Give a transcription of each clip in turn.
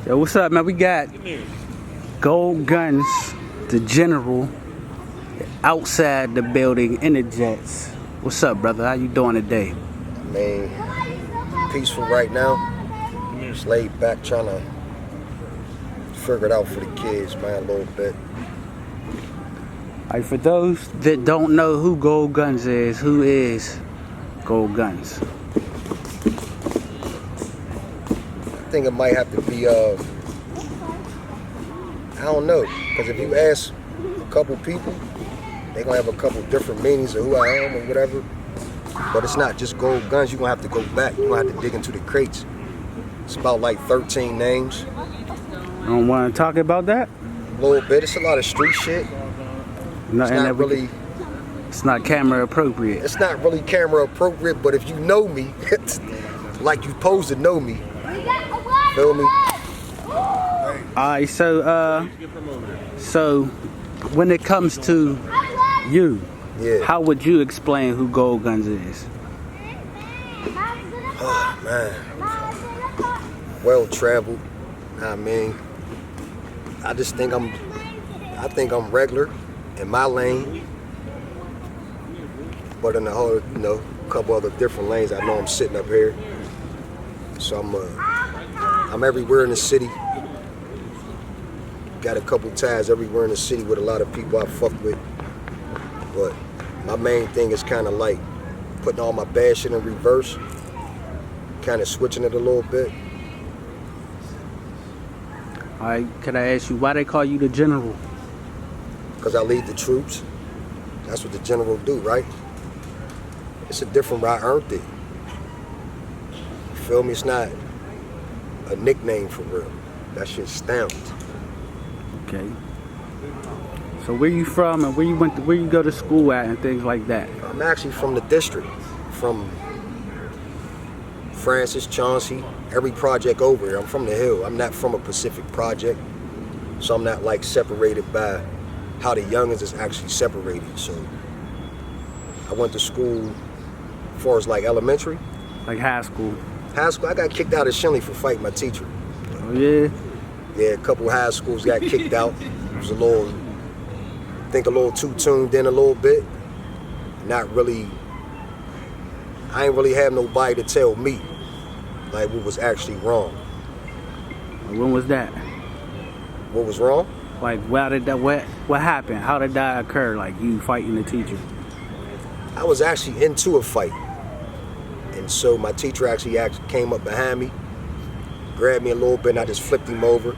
Yo, what's up, man? We got Gold Gunz, the general, outside the building in the Jets. What's up, brother? How you doing today? Man, peaceful right now. Just laid back trying to figure it out for the kids, man, a little bit. All right, for those that don't know who Gold Gunz is, who is Gold Gunz? I think it might have to be, I don't know, because if you ask a couple people, they're going to have a couple different meanings of who I am or whatever. But it's not just Gold Gunz. You're going to have to go back. You're going to have to dig into the crates. It's about like 13 names. You don't want to talk about that? A little bit. It's a lot of street shit. It's not camera appropriate. It's not really camera appropriate, but if you know me, like you supposed to know me, feel me? Alright, so when it comes to you, how would you explain who Gold Gunz is? Oh man, well traveled. I mean, I think I'm regular in my lane, but in a whole, couple other different lanes. I know I'm sitting up here, so I'm everywhere in the city. Got a couple ties everywhere in the city with a lot of people I fuck with, but my main thing is kind of like putting all my bad shit in reverse, kind of switching it a little bit. All right, can I ask you why they call you the general? Because I lead the troops. That's what the general do, right? It's a different I earned it. You feel me? It's not a nickname for real. That shit's stamped. Okay. So where you from and where you go to school at and things like that? I'm actually from the district, from Francis, Chauncey, every project over here. I'm from the Hill. I'm not from a Pacific project, so I'm not like separated by how the youngins is actually separated. So I went to school as far as like elementary. Like high school? High school, I got kicked out of Shinley for fighting my teacher. Oh yeah? Yeah, a couple high schools got kicked out. It was a little too tuned in a little bit. Not really, I ain't really have nobody to tell me like what was actually wrong. When was that? What was wrong? Like what happened? How did that occur? Like you fighting the teacher? I was actually into a fight. And so my teacher actually came up behind me, grabbed me a little bit, and I just flipped him over.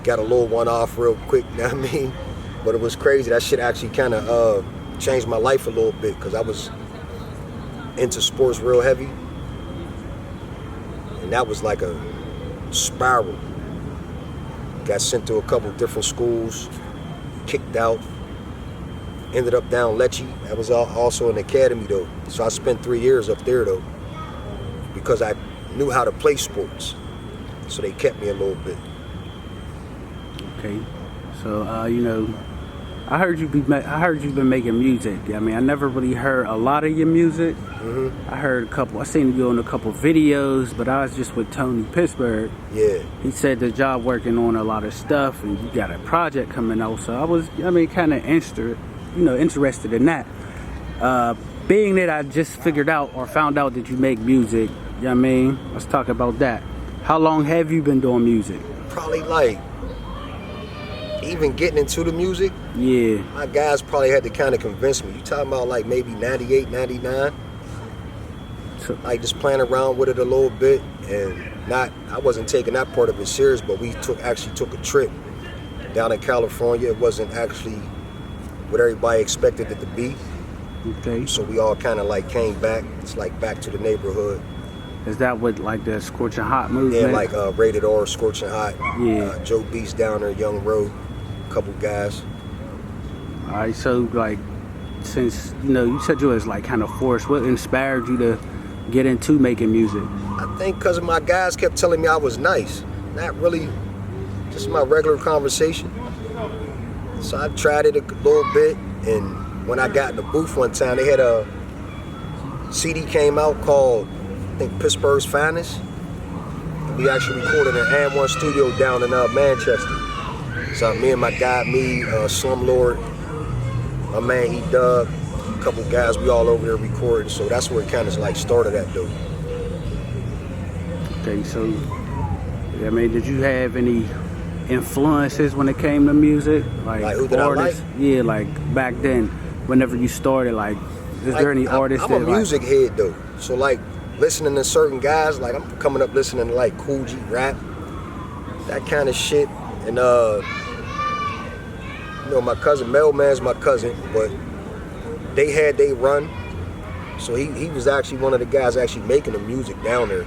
Got a little one off real quick, you know what I mean? But it was crazy. That shit actually kind of changed my life a little bit because I was into sports real heavy. And that was like a spiral. Got sent to a couple different schools, kicked out, ended up down Lecce. That was also an academy though. So I spent 3 years up there though because I knew how to play sports. So they kept me a little bit. Okay, so I heard you've been making music. I mean, I never really heard a lot of your music. I heard a couple. I seen you on a couple videos, but I was just with Tony Pittsburgh. Yeah. He said that y'all working on a lot of stuff, and you got a project coming out. So I was, kind of interested in that. Being that I just figured out or found out that you make music, let's talk about that. How long have you been doing music? Probably like, even getting into the music, yeah, my guys probably had to kind of convince me. You talking about like maybe 98, 99? So, like just playing around with it a little bit, and I wasn't taking that part of it serious, but we actually took a trip down in California. It wasn't actually what everybody expected it to be. Okay. So we all kind of like came back. It's like back to the neighborhood. Is that what like the Scorching Hot movement? Yeah, like Rated R, Scorching Hot. Yeah. Joe Beast down there, Young Road, a couple guys. All right, so like, since you said you was like kind of forced, what inspired you to get into making music? I think because my guys kept telling me I was nice, not really just my regular conversation. So I tried it a little bit, and when I got in the booth one time, they had a CD came out called, I think, Pittsburgh's Finest. We actually recorded in And1 studio down in Manchester. So me and my guy, Slumlord, my man, he Doug, a couple guys, we all over there recording. So that's where it kind of like started at, though. Okay, so, I mean, did you have any influences when it came to music? Like who did artists? I like? Yeah, like back then, whenever you started, like, is there any artists I'm a music head, though. So, like, listening to certain guys, like, I'm coming up listening to, like, Cool G rap, that kind of shit. And, you know, my cousin, Mailman's my cousin, but they had they run. So he was actually one of the guys actually making the music down there.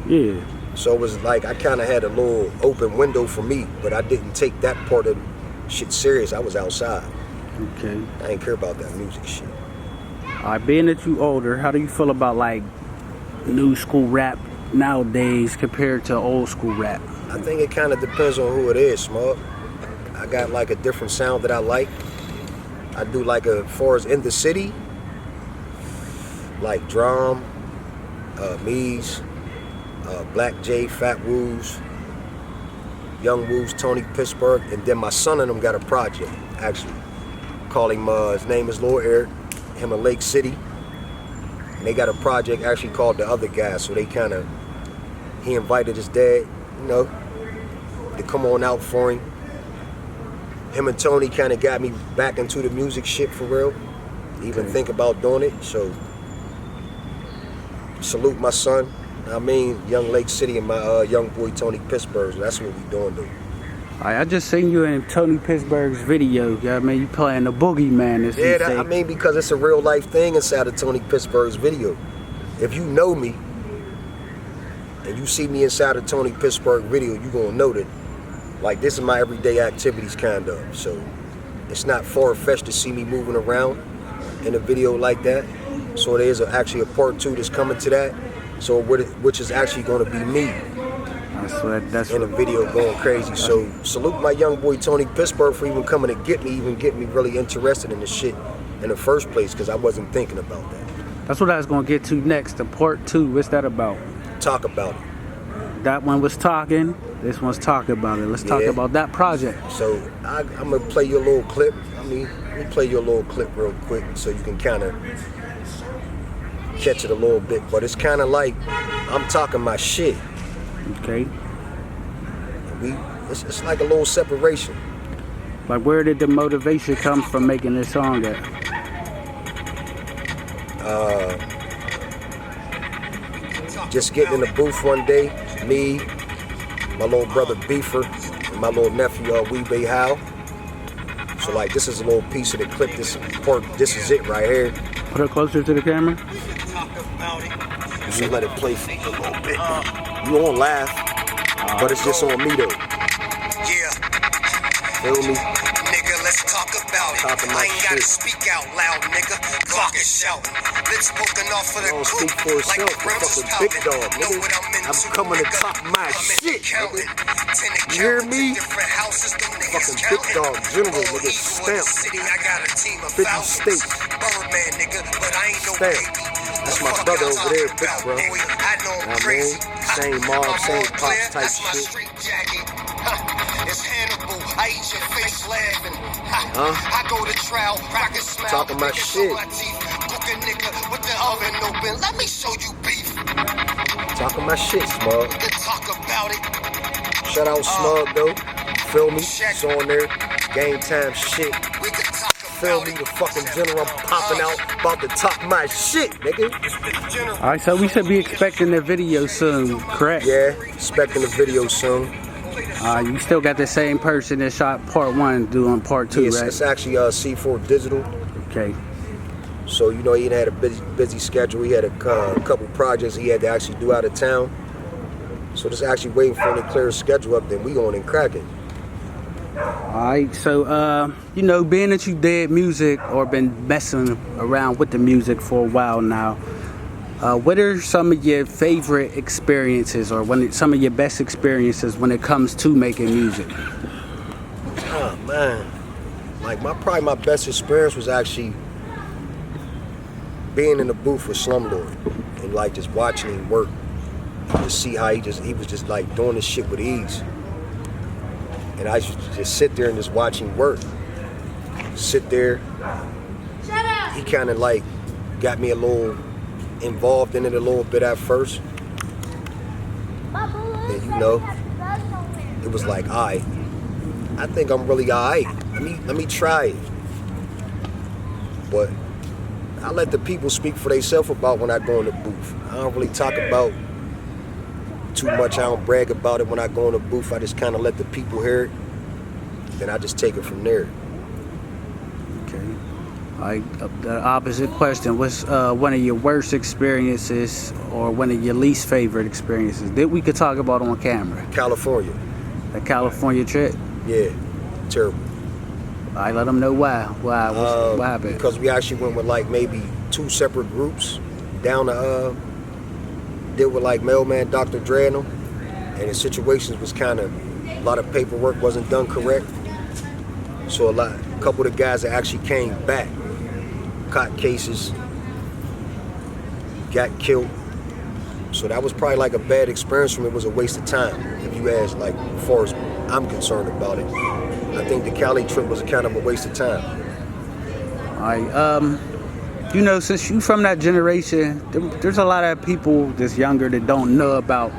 Yeah. So it was like I kind of had a little open window for me, but I didn't take that part of shit serious. I was outside. Okay. I didn't care about that music shit. All right, being that you older, how do you feel about like new school rap nowadays compared to old school rap? I think it kind of depends on who it is, Smug. I got like a different sound that I like. I do like as far as in the city, like Drum, Mees, Black J, Fat Woos, Young Woos, Tony Pittsburgh, and then my son and them got a project, actually. Call him, his name is Lord Eric, him in Lake City. And they got a project actually called The Other Guy, so they kind of, he invited his dad, you know, to come on out for him. Him and Tony kind of got me back into the music shit for real. Even think about doing it, so salute my son. I mean, young Lake City and my young boy Tony Pittsburgh. That's what we doing, though. I just seen you in Tony Pittsburgh's video. I mean, you playing the boogeyman. Yeah, I mean, because it's a real life thing inside of Tony Pittsburgh's video. If you know me and you see me inside of Tony Pittsburgh video, you gonna know that, like, this is my everyday activities, kind of. So it's not far-fetched to see me moving around in a video like that. So there is actually a part 2 that's coming to that. So which is actually going to be me in a video going crazy. So salute my young boy Tony Pittsburgh for even coming to get me really interested in the shit in the first place, because I wasn't thinking about that. That's what I was going to get to next. The part 2, what's that about? Talk about it. That one was talking. This one's talking about it. Let's talk about that project. So I'm going to play you a little clip. Let me play you a little clip real quick so you can kind of catch it a little bit. But it's kind of like I'm talking my shit. Okay. It's like a little separation. Like, where did the motivation come from making this song at? Just getting in the booth one day, me, my little brother Beefer, and my little nephew Weebay Howe. So like, this is a little piece of the clip. This is it right here. Put it closer to the camera. So let it play for a little bit. You won't laugh, but it's just on me though. Yeah. Feel me? Nigga, let's talk about it. I ain't gotta speak out loud, nigga. Clock is shouting. Lips poking off for the Don't group. speak for Like itself. the rims Fucking big popping. dog, Know nigga. what I'm into, I'm coming to nigga. top my shit, Counting. You hear me? Different houses, them niggas Fucking big counting. dog general, All nigga, evil in the stamp. city, I got a team of 50 thousands. states. Birdman, nigga, but I ain't no Stamp. baby. That's The my fuck brother y'all over there, talking big about, bro. boy? I know I'm crazy. Same mom, I'm same all pops clear, type that's my shit. street jacket. It's Hannibal, I eat your face laughing. I go to trial, rock a smile. Talking my crickets shit. on my teeth. Cook a nigga with the oven open. Let me show you beef. Talking my shit, Smug. We can talk about it. Shout out Smug though. Feel me? Check. It's on there. Game time shit. We can talk Feel about me? it. The fucking general. I'm popping out. About to top my shit, nigga. All right, so we should be expecting the video soon, correct? Yeah, expecting the video soon. You still got the same person that shot part 1 doing part 2, Yes, right? it's actually C4 Digital. Okay. So, you know, he had a busy schedule. He had a couple projects he had to actually do out of town. So just actually waiting for him to clear his schedule up, then we going and cracking. Alright, so you know, being that you did music or been messing around with the music for a while now, what are some of your favorite experiences or some of your best experiences when it comes to making music? Oh man, like probably my best experience was actually being in the booth with Slumlord and like just watching him work. to see how he was just like doing this shit with ease. And I used to just sit there and just watch him work. Sit there. He kind of like got me a little involved in it a little bit at first. And you know, it was like, I think I'm really alright. Let me try it. But I let the people speak for themselves about when I go in the booth. I don't really talk about too much. I don't brag about it when I go in the booth. I just kind of let the people hear it. Then I just take it from there. Okay. The opposite question. What's one of your worst experiences or one of your least favorite experiences that we could talk about on camera? California. The California trip? Yeah, terrible. I let them know why. What happened? Because we actually went with like maybe 2 separate groups down to deal with like Mailman Dr. Dre and them. And the situations was kind of, a lot of paperwork wasn't done correct. So a couple of the guys that actually came back, caught cases, got killed. So that was probably like a bad experience for me. It was a waste of time, if you ask, like, as far as I'm concerned about it. I think the Cali trip was kind of a waste of time. All right, you know, since you from that generation, there's a lot of people that's younger that don't know about,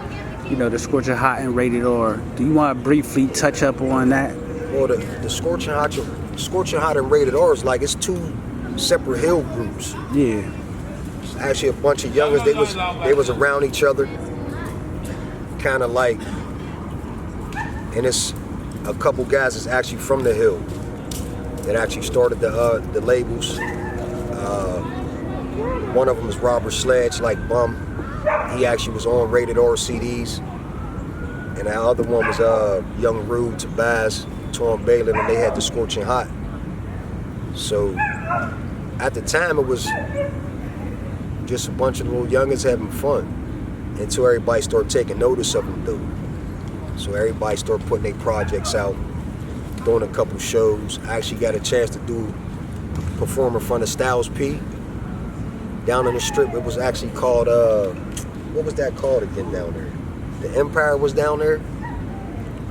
you know, the Scorching Hot and Rated R. Do you want to briefly touch up on that? Well, the Scorching Hot and Rated R is like, it's 2 separate hill groups. Yeah. It's actually a bunch of youngers. They was around each other, kind of like, and it's a couple guys that's actually from the hill that actually started the labels. One of them is Robert Sledge, like Bum. He actually was on Rated R CDs. And the other one was Young Rude, Tabaz, Torn Balin, and they had the Scorching Hot. So at the time, it was just a bunch of little youngins having fun until everybody started taking notice of them, though. So everybody started putting their projects out, doing a couple shows. I actually got a chance to perform in front of Styles P down on the strip. It was actually called, what was that called again down there? The Empire was down there.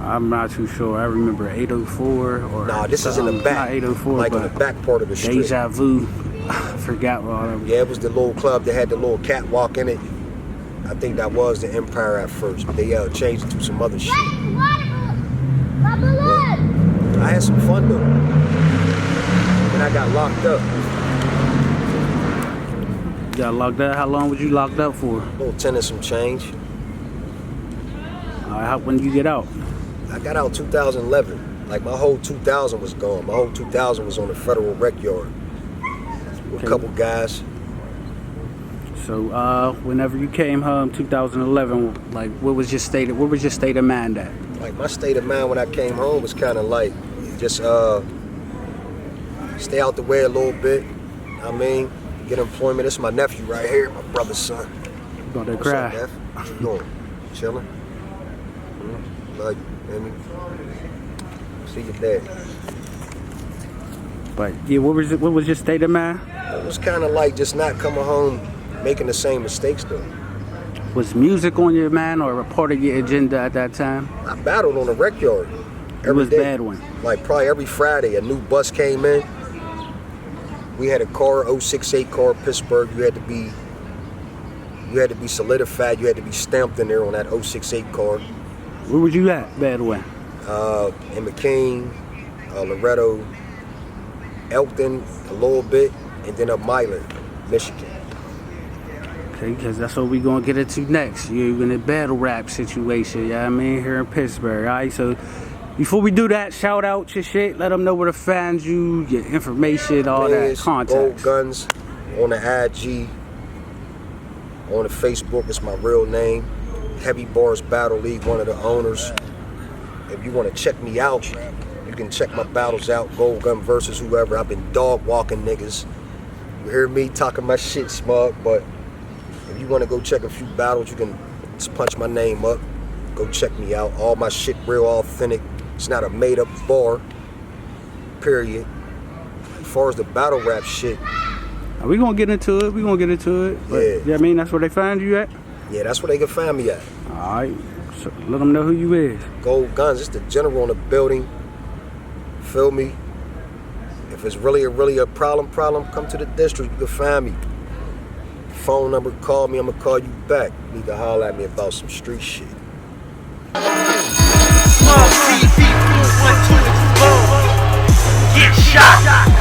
I'm not too sure. I remember 804 or... Nah, this is in the back. Not 804, like but in the back part of the strip. Deja Vu. I forgot what all that was. Yeah, it was the little club that had the little catwalk in it. I think that was the Empire at first, but they changed it to some other shit. But I had some fun though. And I got locked up. You got locked up? How long was you locked up for? A little 10 and some change. When did you get out? I got out 2011. Like my whole 2000 was gone. My whole 2000 was on the federal rec yard with a couple guys. So whenever you came home 2011, like what was your state of mind at? Like my state of mind when I came home was kind of like just stay out the way a little bit. I mean, get employment. This is my nephew right here, my brother's son. You about to What's cry? up, Neff? What you doing? Chilling? Love you, Emmy. See your dad. But yeah, what was your state of mind? It was kind of like just not coming home, making the same mistakes though. Was music on your mind or a part of your agenda at that time? I battled on the rec yard. It was a bad one. Like probably every Friday, a new bus came in. We had a car, 068 car, Pittsburgh. You had to be solidified. You had to be stamped in there on that 068 car. Where was you at, bad one? In McCain, Loretto, Elkton a little bit, and then up Milan, Michigan. Okay, because that's what we're going to get into next. You're in a battle rap situation, yeah, I mean, here in Pittsburgh, all right? So before we do that, shout out your shit. Let them know where to find you, your information, all that contact. Gunz on the IG, on the Facebook. It's my real name. Heavy Bars Battle League, one of the owners. If you want to check me out, you can check my battles out. Gold Gun versus whoever. I've been dog walking niggas. You hear me talking my shit, Smug, but if you want to go check a few battles, you can just punch my name up. Go check me out. All my shit real authentic. It's not a made up bar, period. As far as the battle rap shit. We're going to get into it. But, yeah, I mean, that's where they find you at? Yeah, that's where they can find me at. All right, so let them know who you is. Gold Gunz, it's the general in the building. Feel me? If it's really a problem, come to the district. You can find me. Phone number, call me. I'm gonna call you back. You need to holler at me about some street shit. SmugTV, 1, 2, explode. Get shot.